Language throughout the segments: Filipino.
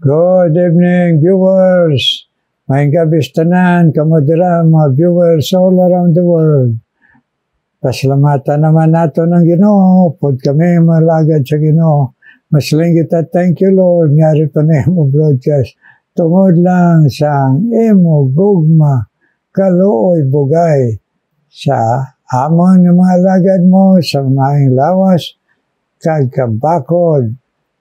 Good evening, viewers. May gabis tanan, kamudira, mga viewers all around the world. Pasalamatan naman nato ng Ginoo, pod kami malagad sa Ginoo. Maslingit at thank you Lord, ngari pa na imo broadcast. Tungod lang sa imo gugma, kaluoy bugay sa amon ng mga lagad mo sa mga lawas, kag kabakod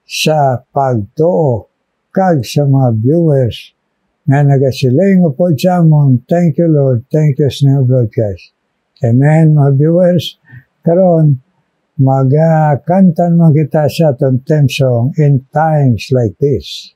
sa pagtuo, kag sa mga viewers nga nagasiling upod sa amon. Thank you Lord, thank you sa broadcast. Amen mga viewers. Karon magakantan mo kita sa atong theme song, In Times Like This.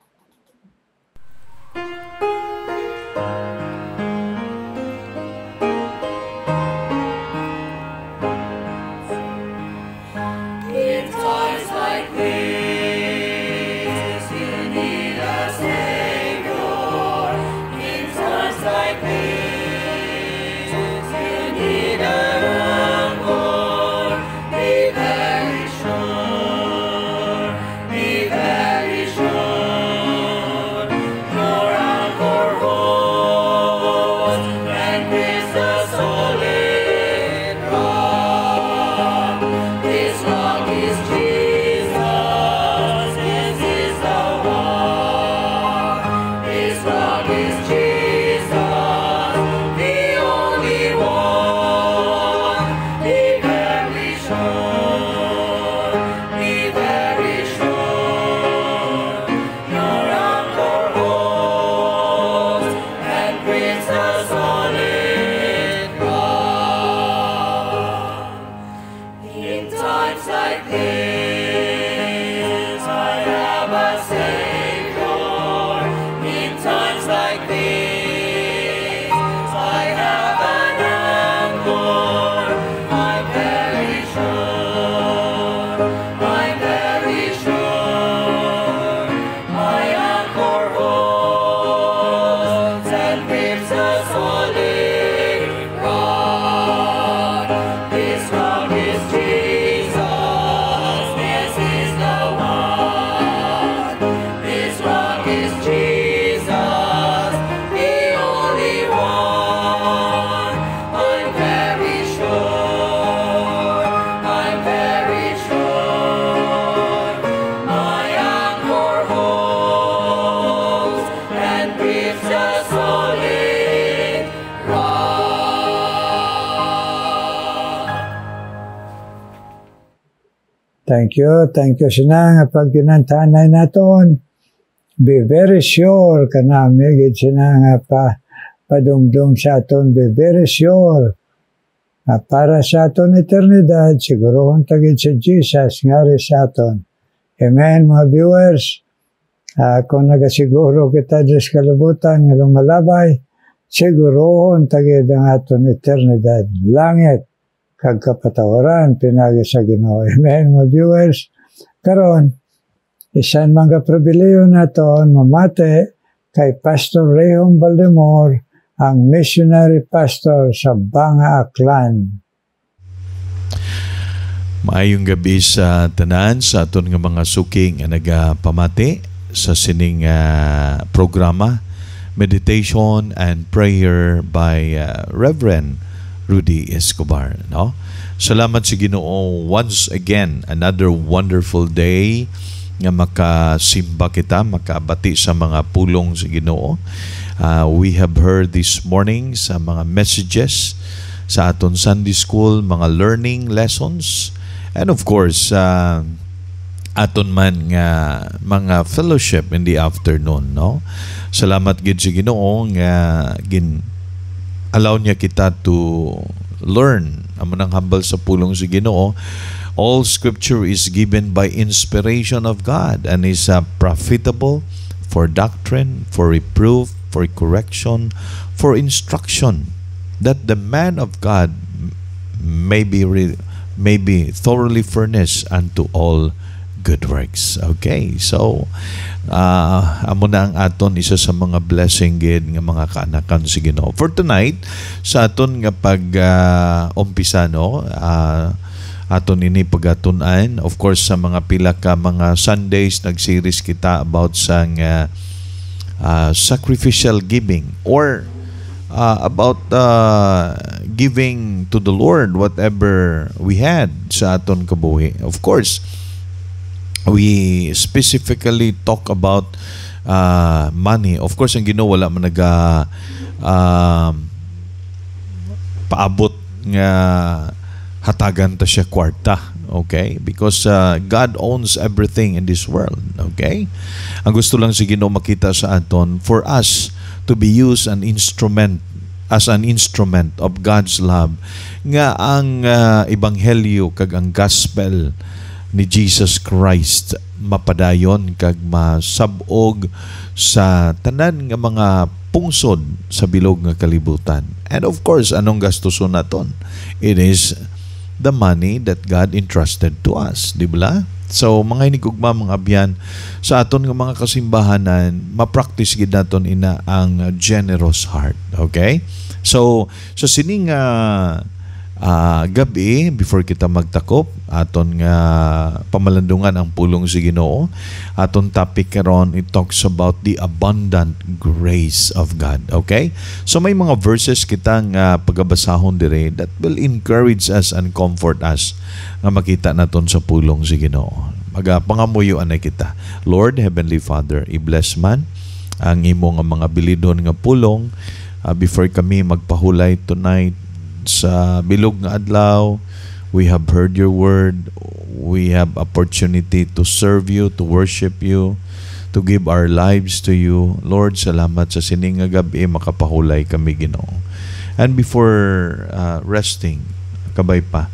Thank you sinang pag ginantanay naton. Be very sure ka na migid sinang padumdum sa aton, be very sure. Para sa aton eternidad, sigurohon tagid si Jesus ngari sa aton. Amen mga viewers. Kung nagasiguro kita sa kalibutan ng lumalabay, sigurohon tagid ang aton eternidad. Langit kag kapatawaran pinagi sa Ginoo. Amen mga viewers. Karon isan mga pribileyo naton mamate kay Pastor Rehom Baldemor, ang missionary pastor sa Banga Aklan. Maayong gabi sa tanan sa aton nga mga suking nga nagapamati sa sining programa Meditation and Prayer by Reverend Rudy Escobar, no? Salamat sa Ginoo once again, another wonderful day nga makasimba kita, makabati sa mga pulong sa Ginoo. We have heard this morning sa mga messages sa aton Sunday School, mga learning lessons, and of course aton man nga mga fellowship in the afternoon, no? Salamat gid sa Ginoo nga allow niya kita to learn amo nang hambal sa pulong sa Ginoo. All scripture is given by inspiration of God and is profitable for doctrine, for reproof, for correction, for instruction, that the man of God may be thoroughly furnished unto all good works. Okay, so amo na ang aton isa sa mga blessing gid nga mga kaanakan sa Ginoo. For tonight, sa aton nga pag umpisa, no, aton ini pagatun-an. Of course, sa mga pila ka mga Sundays, nag-series kita about sa sacrificial giving, or about giving to the Lord whatever we had sa aton kabuhi. Of course, we specifically talk about money. Of course, ang Ginoo wala man paabot nga hatagan ta siya kwarta, okay? Because God owns everything in this world, okay? Ang gusto lang si Ginoo makita sa aton, for us to be used as an instrument of God's love, nga ang ebanghelyo kag ang gospel ni Jesus Christ mapadayon kag masabog sa tanan nga mga pungsod sa bilog nga kalibutan. And of course, anong gastuson naton? It is the money that God entrusted to us, di ba? So, mga hinigugma, mga abyan, sa aton nga mga kasimbahanan, ma-practice gid naton ina ang generous heart, okay? So, sa sining gabi, before kita magtakop, aton nga pamalandungan ang pulong si Ginoo, aton topic karon, it talks about the abundant grace of God, okay? So may mga verses kitang pagabasahon dire that will encourage us and comfort us nga makita naton sa pulong si Ginoo. Pangamuyo anay kita. Lord, Heavenly Father, i-bless man ang imo nga mga bilidon nga pulong before kami magpahulay tonight sa bilog nga adlaw. We have heard your word. We have opportunity to serve you, to worship you, to give our lives to you. Lord, salamat sa sining nga gabi makapahulay kami, Ginoo. And before resting, kabay pa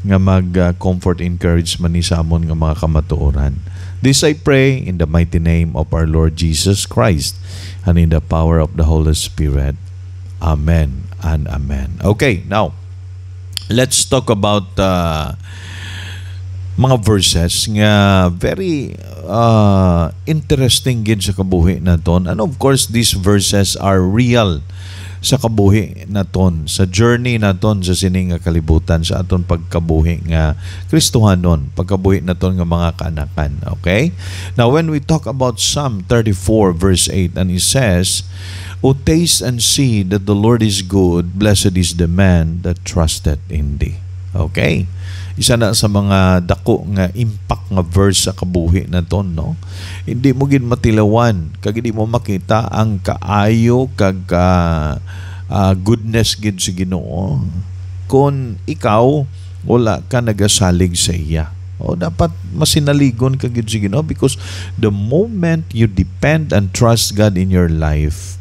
nga mag-comfort, encourage man ni sa amon nga mga kamatuoran. This I pray in the mighty name of our Lord Jesus Christ and in the power of the Holy Spirit. Amen and amen. Okay, now, let's talk about mga verses nga very interesting gid sa kabuhi naton. And of course, these verses are real sa kabuhi naton, sa journey naton sa sining nga kalibutan, sa aton pagkabuhi nga Kristohanon, pagkabuhi naton nga mga kaanakan. Okay? Now, when we talk about Psalm 34 verse 8, and it says, O taste and see that the Lord is good, blessed is the man that trusted in thee. Okay? Isa na sa mga dako nga impact nga verse sa kabuhi naton, no? Hindi mo gid matilawan, kag hindi mo makita ang kaayo kag goodness gid sa Ginoo kung ikaw wala ka nagasalig sa iya. O dapat masinaligon ka gid sa Ginoo, because the moment you depend and trust God in your life,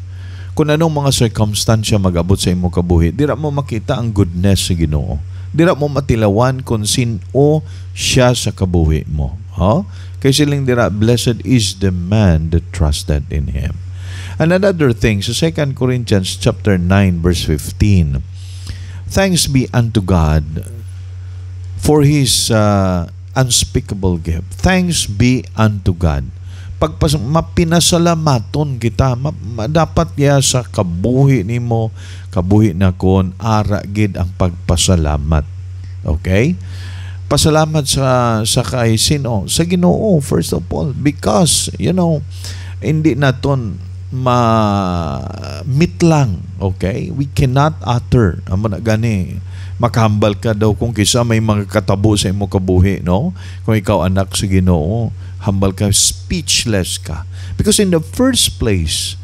kung anong mga circumstansya mag-abot sa imo kabuhi, dira mo makita ang goodness sa Ginoo. Dira mo matilawan kung sino siya sa kabuhi mo. Kaya silang dira, blessed is the man that trusted in Him. And another thing, sa 2 Corinthians chapter 9 verse 15, thanks be unto God for His unspeakable gift. Thanks be unto God. Pag mapinasalamaton kita, dapat ya sa kabuhi nimo, kabuhi na kon, ara gid ang pagpasalamat. Okay? Pasalamat sa kay sino? Sa Ginoo, first of all. Because, hindi naton ma-meet lang. Okay? We cannot utter. Amo na gani. Makahambal ka daw kung kisa may mga katabo sa imo kabuhi, no? Kung ikaw anak sa Ginoo, hambal ka, speechless ka. Because in the first place,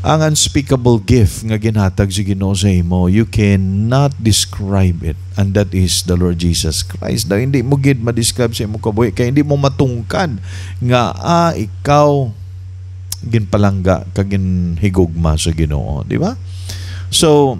ang unspeakable gift nga ginhatag si Ginoo sa imo, you cannot describe it. And that is the Lord Jesus Christ. Dahil hindi mo gid ma-describe sa imo kabuhi, kaya hindi mo matungkad nga ikaw ginpalangga kag ginhigugma sa Ginoo, di ba? So,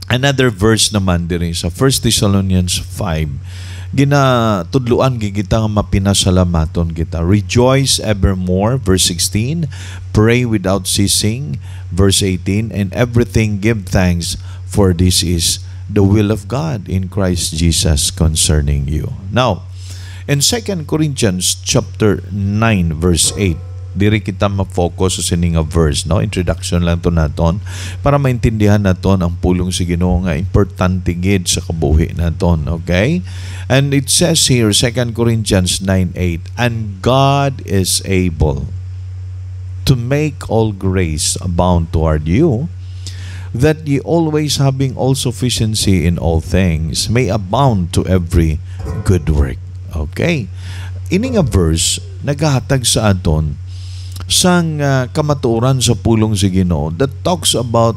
another verse naman diri sa 1 Thessalonians 5, ginatudluan kita nga mapinasalamaton kita. Rejoice evermore, verse 16. Pray without ceasing, verse 18. And everything give thanks, for this is the will of God in Christ Jesus concerning you. Now, in 2 Corinthians chapter 9 verse 8, Diri kita ma-focus sa sining nga verse, no? Introduction lang to naton para maintindihan naton ang pulong sa Ginoo nga importante gid sa kabuhi naton, okay? And it says here 2 Corinthians 9:8, and God is able to make all grace abound toward you, that ye always having all sufficiency in all things may abound to every good work. Okay? Ini nga verse nagahatag sa aton sang kamatuoran sa pulong sa Ginoo that talks about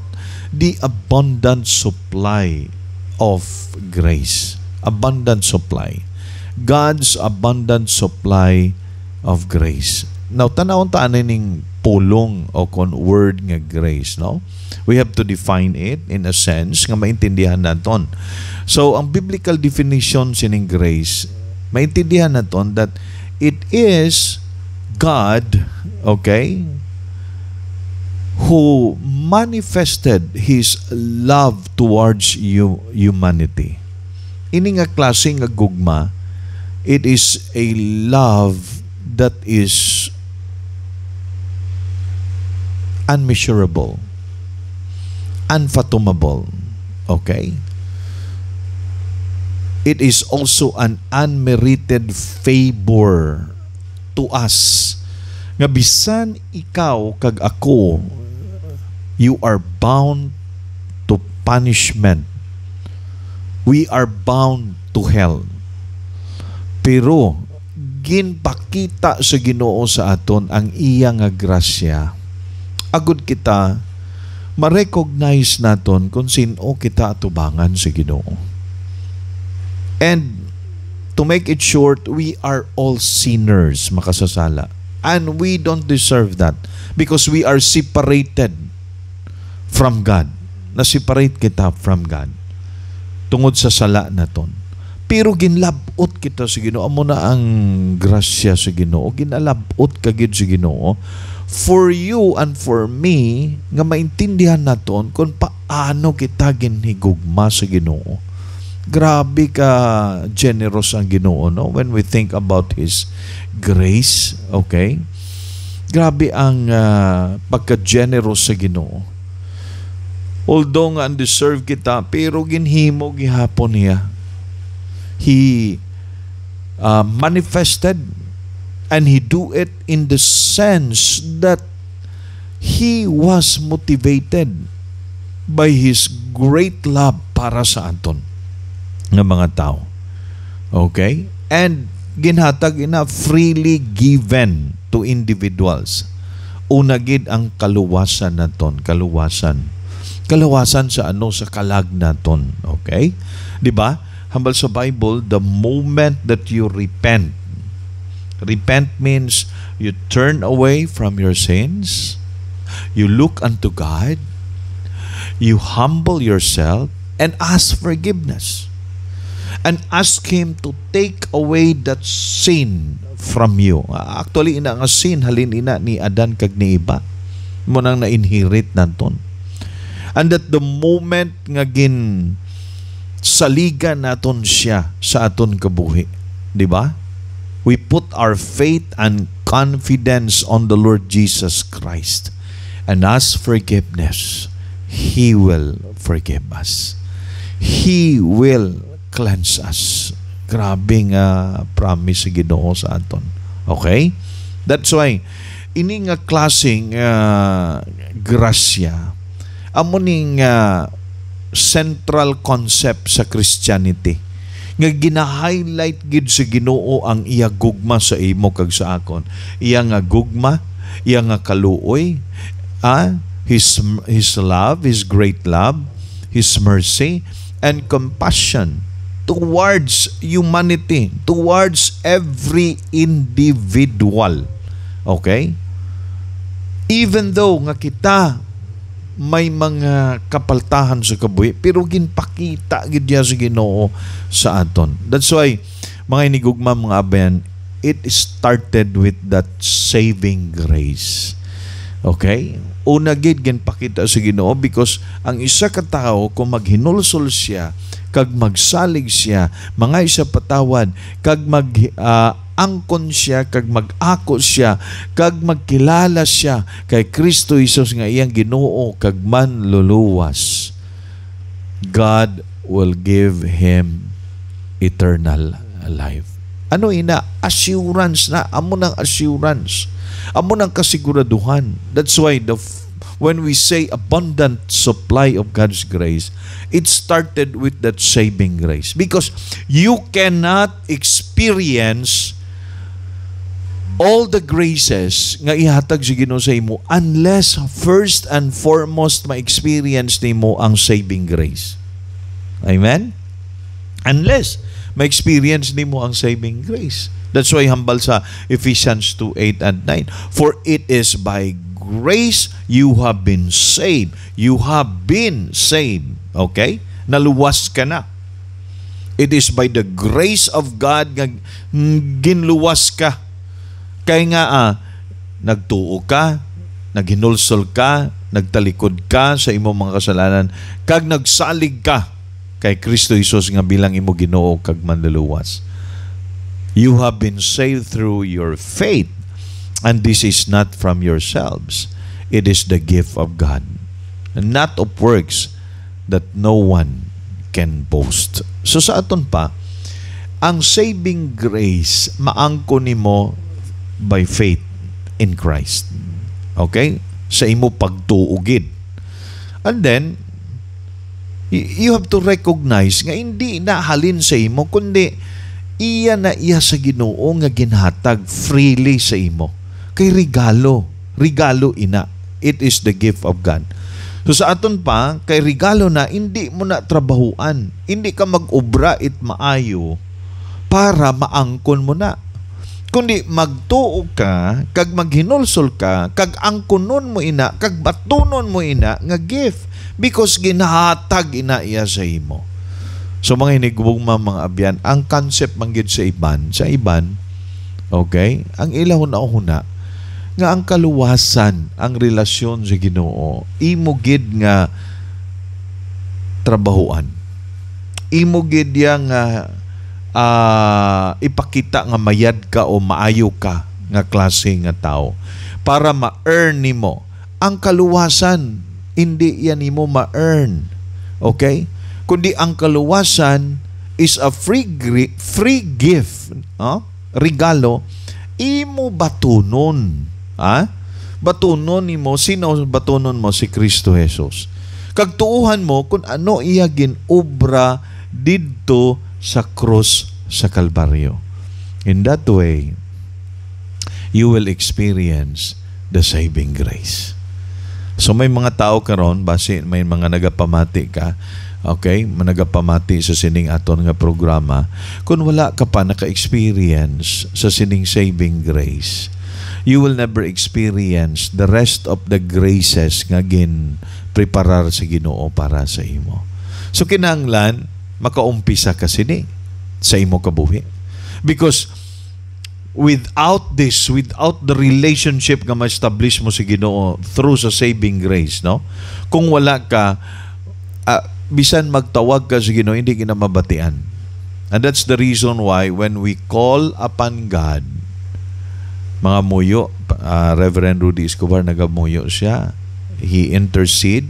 the abundant supply of grace. Abundant supply. God's abundant supply of grace. Now, tanawon ta ning pulong o kon word nga grace, no? We have to define it in a sense nga maintindihan naton. So, ang biblical definition sining grace, maintindihan naton that it is God, okay, who manifested His love towards humanity. Ini nga klase nga gugma, it is a love that is unmeasurable, unfathomable, okay? It is also an unmerited favor to us. Nga bisan ikaw kag ako, you are bound to punishment. We are bound to hell. Pero ginpakita sa Ginoo sa aton ang iya nga grasya. Agud kita ma-recognize naton kung sino kita atubangan sa Ginoo. And to make it short, we are all sinners, makasasala. And we don't deserve that because we are separated from God. Na-separate kita from God tungod sa sala naton. Pero ginlabot kita sa Ginoo. Amo na ang grasya sa Ginoo. Ginalabot kagid sa Ginoo for you and for me nga maintindihan naton kung paano kita ginhigugma sa Ginoo. Grabe ka generous ang Ginoo, no? When we think about His grace, okay? Grabe ang pagka-generous sa Ginoo. Although nga undeserved kita, pero ginhimo gihapon niya. He manifested and He do it in the sense that He was motivated by His great love para sa aton ng mga tao. Okay? And ginhatag ina freely given to individuals. Una gid ang kaluwasan naton, kaluwasan. Kaluwasan sa ano, sa kalag naton. Okay? 'Di ba? Hambal sa Bible, the moment that you repent means you turn away from your sins, you look unto God, you humble yourself and ask forgiveness. And ask Him to take away that sin from you. Actually, ina nga sin, halin ina ni Adan kag ni Eva. Mo nang na-inherit naton. And at the moment nga saligan naton siya sa aton kabuhi. Di ba? We put our faith and confidence on the Lord Jesus Christ. And ask forgiveness. He will forgive us. He will cleanse us. Grabe nga promise sa Ginoo sa aton. Okay? That's why, ini nga klaseng grasya, amo ning central concept sa Christianity. Nga gina-highlight gid sa Ginoo ang iya gugma sa imo kag sa akon. Iya nga gugma, iya nga kaluoy, His love, His great love, His mercy, and compassion towards humanity, towards every individual. Okay? Even though nga kita may mga kapaltahan sa kabuhi, pero ginpakita gid sa Ginoo sa aton. That's why, mga inigugma, mga abayan, it started with that saving grace. Okay? Una gid ginpakita sa Ginoo because ang isa ka tawo kung maghinulsol siya kag magsalig siya, mga isa patawad kag mag-angkon siya, kag mag-ako siya, kag magkilala siya kay Kristo Jesus nga iyang Ginoo, kag manluluwas, God will give him eternal life. Ano ina? Assurance na. Amo ng assurance. Amo ng kasiguraduhan. That's why when we say abundant supply of God's grace, it started with that saving grace. Because you cannot experience all the graces nga ihatag sa Ginoo sa imo unless first and foremost ma-experience nimo ang saving grace. Amen? Unless ma-experience nimo ang saving grace. That's why hambal sa Ephesians 2:8 and 9. For it is by grace you have been saved. You have been saved. Okay? Naluwas ka na. It is by the grace of God nga ginluwas ka. Kaya nga nagtuo ka, naghinulsol ka, nagtalikod ka sa imong mga kasalanan, kag nagsalig ka kay Kristo Jesus nga bilang imo Ginoo kag manluluwas. You have been saved through your faith, and this is not from yourselves. It is the gift of God, and not of works, that no one can boast. So sa aton pa, ang saving grace maangko nimo by faith in Christ. Okay? Sa imo pagtuugid. And then you have to recognize nga hindi na halin sa imo, kundi iya na iya sa Ginoo nga ginhatag freely sa imo. Kay regalo ina. It is the gift of God. So sa aton pa, kay regalo na, hindi mo na trabahuan. Hindi ka mag-obra it maayo para maangkon mo na. Kundi magtuo ka, kag maghinulsol ka, kag angkonon mo ina, kag batunon mo ina nga gift. Because ginahatag ina iya sa imo. So mga hinigubong mga abyan, ang concept manggid sa iban, okay, ang ilaw na huna, nga ang kaluwasan, ang relasyon sa Ginoo, imo gid nga trabahuan. Imo gid nga ipakita nga mayad ka o maayo ka nga klase nga tao para ma-earn nimo ang kaluwasan. Hindi yan nimo ma-earn, okay, kundi ang kaluwasan is a free gift, regalo, imo batunon. Batunon nimo, sino batunon mo? Si Kristo Jesus. Kagtuuhan mo kung ano iya ginobra didto sa krus sa Kalbaryo. In that way, you will experience the saving grace. So may mga tao karon, base may mga nagapamati ka, okay, nagapamati sa sining aton nga programa, kung wala ka pa naka-experience sa sining saving grace, you will never experience the rest of the graces nga preparar sa Ginoo para sa imo. So kinahanglan makaumpisa ka sini sa imo kabuhi. Because without the relationship nga ma-establish mo sa Ginoo through sa saving grace, no? Kung wala ka, bisan magtawag ka sa Ginoo, hindi ka na mabatian. And that's the reason why when we call upon God, mga muyo, Reverend Rudy Escobar, nagamuyo siya. He intercede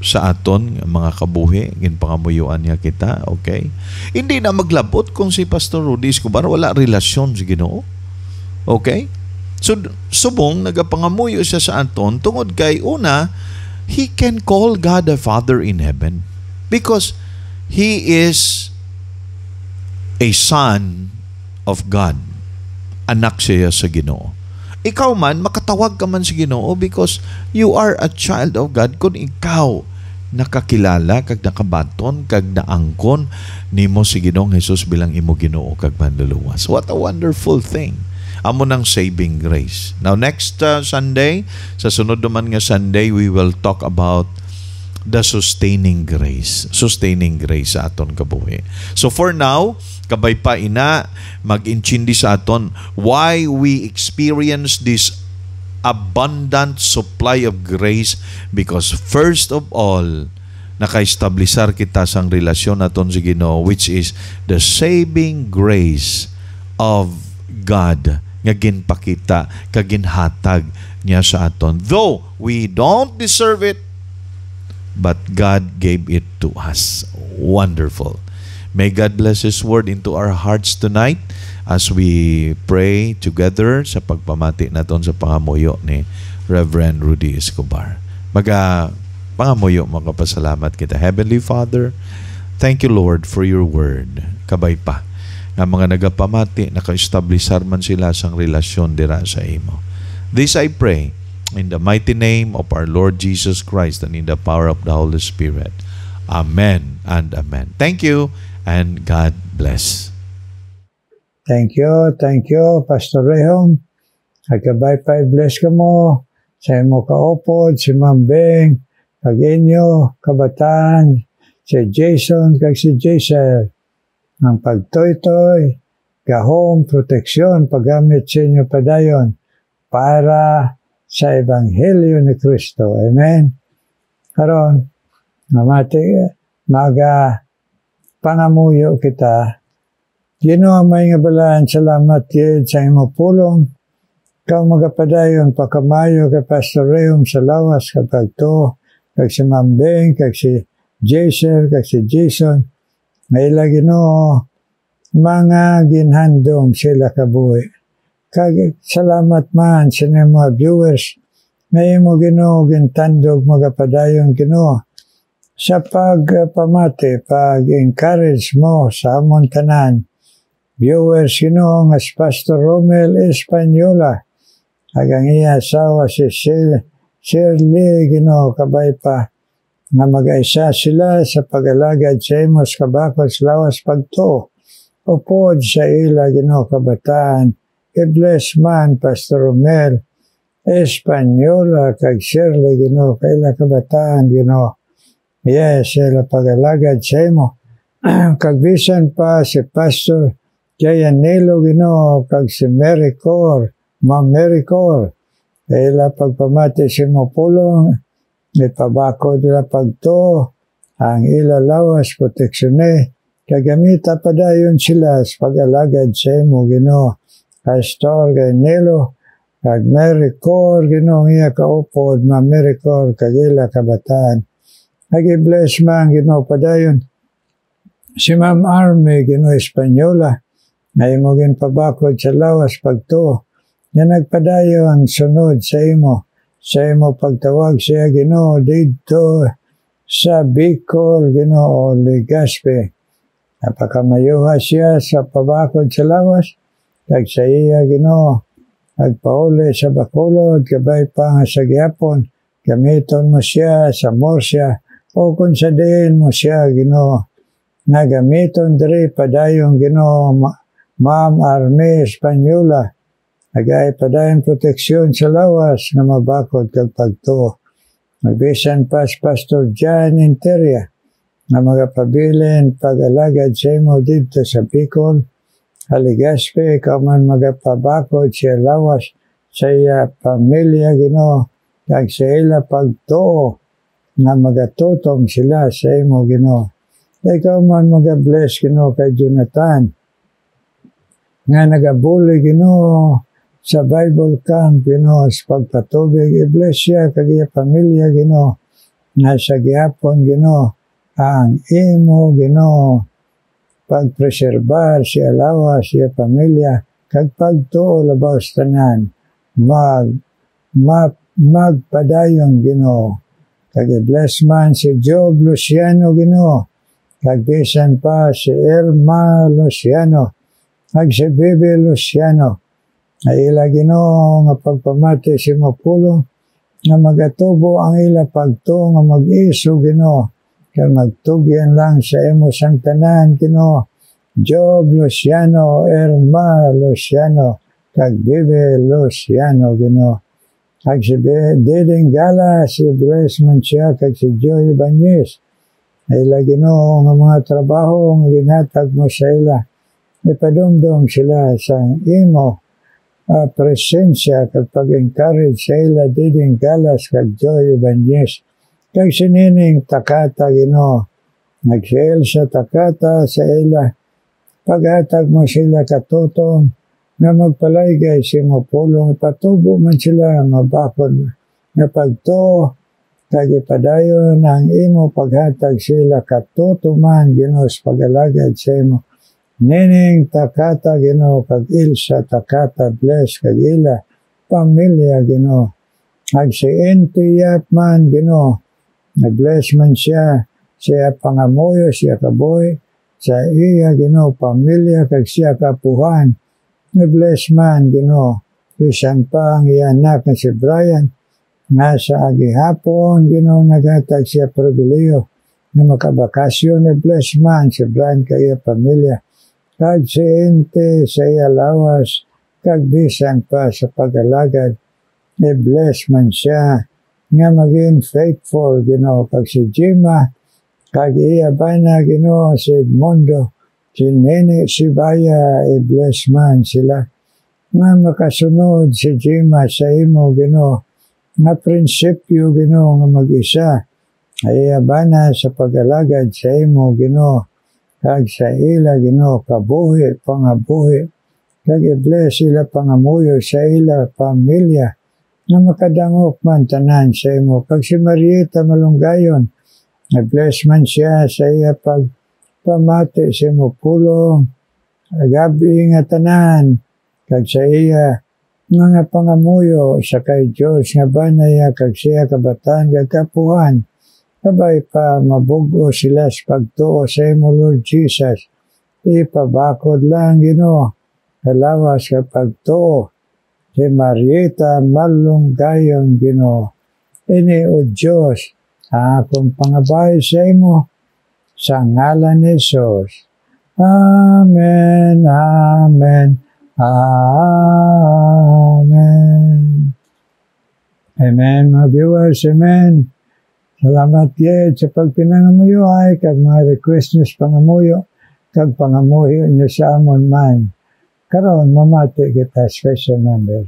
sa aton mga kabuhi, ginpangamuyuan niya kita, okay? Hindi na maglabot kung si Pastor Rudy Escobar wala relasyon sa Ginoo. Okay? So, subong nagapangamuyo siya sa aton tungod kay una, he can call God the Father in heaven because he is a son of God. Anak siya sa Ginoo. Ikaw man, makatawag ka man sa Ginoo because you are a child of God kung ikaw nakakilala, kag nakabaton, kag naangkon nimo si Ginoong Jesus bilang imo Ginoo kag manluluwas. What a wonderful thing. Amo ng saving grace. Now next Sunday, sa sunod naman nga Sunday, we will talk about the sustaining grace. Sustaining grace sa aton kabuhi. So for now, kabay pa ina mag-intindi sa aton why we experience this abundant supply of grace, because first of all, naka-establisar kita sang relasyon naton sa Ginoo, which is the saving grace of God nga ginpakita kaginhatag niya sa aton. Though we don't deserve it, but God gave it to us. Wonderful. May God bless His word into our hearts tonight as we pray together sa pagpamati naton sa pangamuyo ni Reverend Rudy Escobar. Pangamuyo, magpasalamat kita. Heavenly Father, thank you, Lord, for your word. Kabay pa, nga mga nagapamati, naka-establisar man sila sang relasyon dira sa imo. This I pray in the mighty name of our Lord Jesus Christ and in the power of the Holy Spirit. Amen and amen. Thank you and God bless. Thank you, Pastor Rehom. Agkabay pa, bless ka mo sa imo kaupod, si Ma'am Beng, kag inyo, kabataan, si Jason, kag si Jason, ang pagtoy-toy, gahom, proteksyon, paggamit sa inyo padayon, para sa Ebanghelyo ni Kristo. Amen. Karon, pangamuyo kita. Ginoo may nga balaan, salamat yun sa imo pulong. Ikaw magapadayon, pakamayo kay Pastor Rehum sa lawas, kapag to, kag si Ma'am Beng, kag si Jason, kag si Jason. May lagi no, mga ginhandom sila kabuhi. Kag salamat man sa mga viewers, may mo Ginoo gintandog magapadayon Ginoo sa pagpamati, pag-encourage mo sa amon tanan. Viewers Ginoo nga si Pastor Romel Española, agang iya asawa si Shirley Ginoo, kabay pa nga mag-aisa sila sa pag-alagad sa imos kabakot lawas pagto upod sa ila Ginoo kabataan. I-bless man Pastor Romel Española kag Shirley Ginoo kaila kabataan Ginoo. Yes, sila pag-alagad sa imo. Kag bisan pa si Pastor Jayanelo Ginoo kag si Mary Cor, Ma'am Mary Cor. Kaila pagpamati si mo pulong, ipabako nila pagto, ang ilalawas, proteksyon kagamita pa dayon sila sa pag-alagad sa imo Ginoo. Pastor Jayanelo, kag Mary Cor, Ginoo iya kaupod, Ma'am Mary Cor, kag ila kabataan. Nag-bless man Ginoo pa dayon. Si Ma'am Army, Ginoo Española, na imo ginpabakod sa lawas pagto, nga nagpadayon sunod sa imo pagtawag siya Ginoo dito sa Bicol Ginoo Legazpi. Napakamayuha siya sa pabakod sa lawas, kag sa iya Ginoo nagpauli sa Bacolod, kabay pa nga sa gihapon, gamiton mo siya sa Murcia, o kung sa diin mo siya Ginoo nagamiton diri padayon Ginoo. Ma'am Army Española, nagay padayon proteksyon sa lawas na mabakod kag pagtuo. Magbisan pa si Pastor John Interia na magapabilin pag-alagad sa imo dito sa Bicol, Legazpi, kauman magapabakod siya lawas sa iya pamilya Ginoo, kag sa ila pagtuo na magatutong sila sa imo Ginoo. Ikaw man mag-bless Ginoo kay Jonathan nga nagabuli Ginoo sa Bible camp Ginoo sa pagpatubig. I-bless siya kag iya pamilya Ginoo nga sa gihapon Ginoo ang imo Ginoo pagpreserbar siya lawas siya pamilya kag pagtuo labaw sa tanan magpadayon Ginoo. Kag i-bless man si Job Luciano Ginoo, kag bisan pa si Irma Luciano, kag si Bibi Luciano. Ay ila Ginoo nga pagpamati si Mapulo, nga magatubo ang ila pagto nga mag-iso Ginoo, kag magtugyan lang sa imo sang tanan Ginoo. Job Luciano, Irma Luciano, kag Bibi Luciano Ginoo. Kag si Diding Gala, si Bless man siya, kag si Joy Banyes. Ay lagi no, nga mga trabaho nga ginhatag mo sa ila. Ipadumdum sila sa imo presensya kag pag-encourage sa ila Diding Galas kag Joy Banyes. Kag sinining takata Ginoo, nagsiel sa takata sa ila, paghatag mo sila katutong, nga magpalaygay si mo pulong, patubo man sila mabakod nga pagtuo, kag ipadayon ang imo paghatag sila katutuman Ginoo sa pagalagad sa imo. Nining takata Ginoo, kag ilsa takata bless kag ila pamilya Ginoo. Ag si Intiyap man Ginoo, na-bless man siya pangamuyo, siya kaboy, sa iya Ginoo pamilya kag siya kapuhan. Na-bless man Ginoo, bisan pa ang iya anak na si Brian, nga sa agihapon Ginoo naghatag siya pribileyo na makabakasyon. Na-bless man si Brian kag iya pamilya, kag si Inte sa iya lawas, kag bisan pa sa pag-alagad. Na-bless man siya nga maging faithful Ginoo, kag si Jima, kag iya bana Ginoo si Edmundo, si Nene, si Baya, i-bless man sila. Nga makasunod si Jima sa imo Ginoo, nga prinsipyo Ginoo nga mag-isa, iya bana sa pag-alagad sa imo Ginoo, kag sa ila Ginoo kabuhi, pangabuhi, kag i-bless sila pangamuyo sa ila pamilya, nga makadangop man tanan sa imo. Kag si Marieta Malunggayon, na-bless man siya sa iya pagpamati sa imo pulong, gabi nga tanan, kag sa iya mga pangamuyo sa kay Diyos nga banaya, kag siya kabataan kag kapuhan, kabay pa mabugo sila sa pagtuo sa imo Lord Jesus. Ipabakod lang Ginoo, kalawas sa pagtuo si Marieta Malunggayon Ginoo. Ini o Diyos, akong pangabay sa imo, sa ngalan ni Jesus. Amen, amen, amen. Amen, mga viewers, amen. Salamat yet sa pagpinangamuyo ay kag mga request nyo sa pangamuyo, kag pangamuyo nyo sa amon man. Karon mamati kita special number.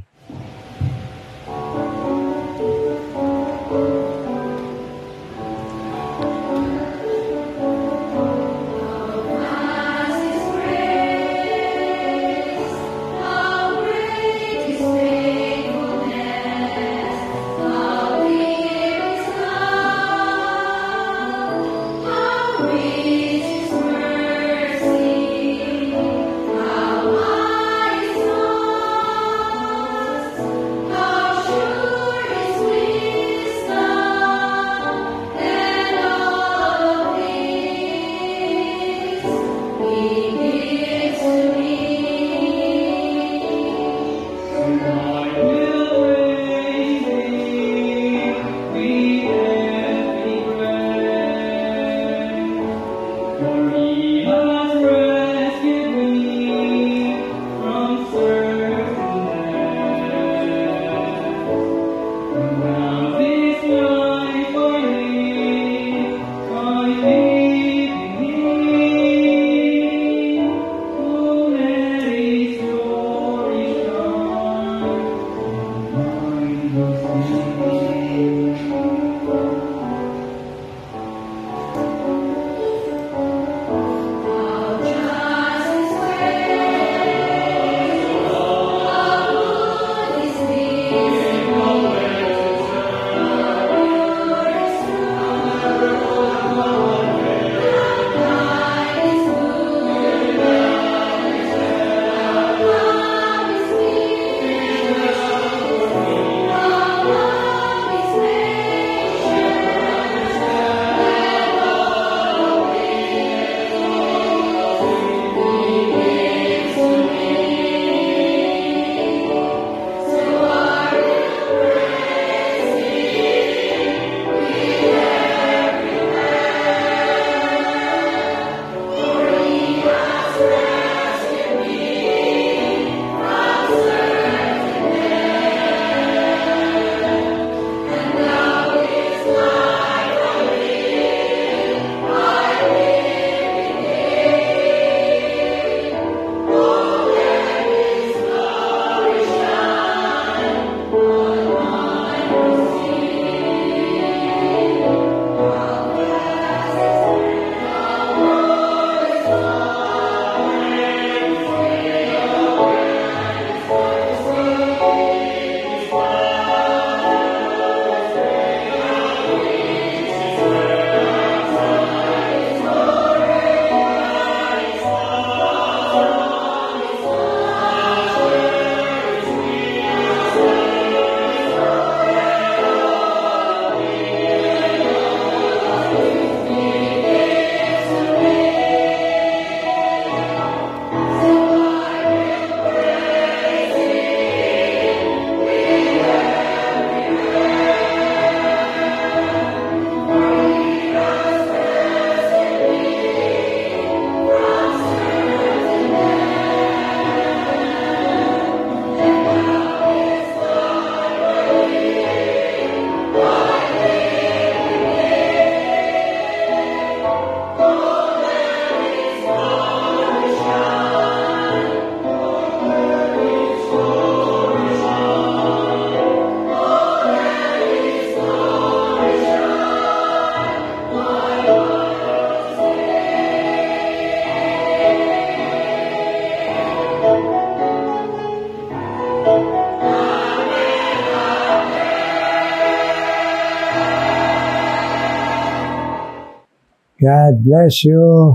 God bless you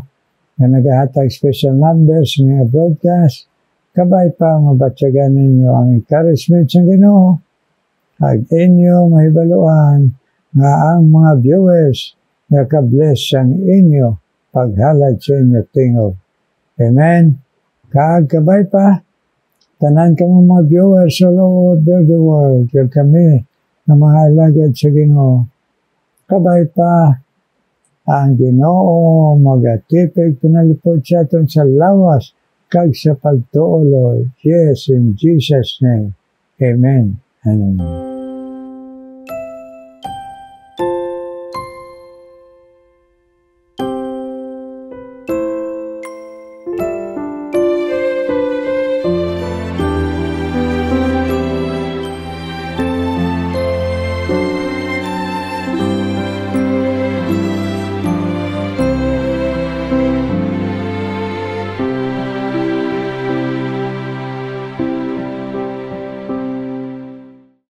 na nagahatag special numbers ng broadcast. Kabay pa mabatyagan ninyo ang encouragement sa Ginoo. Ag inyo mahibaluan nga ang mga viewers na ka-bless ang inyo paghalad sa inyo tingog. Amen. Kabay pa tanan ka mga viewers all over the world. Kaya kami na mga alagad sa Ginoo. Kabay pa ang Ginoo magatipig pinalipod sa aton sa lawas kag sa pagtuo, Lord. Yes, in Jesus' name. Amen. Amen.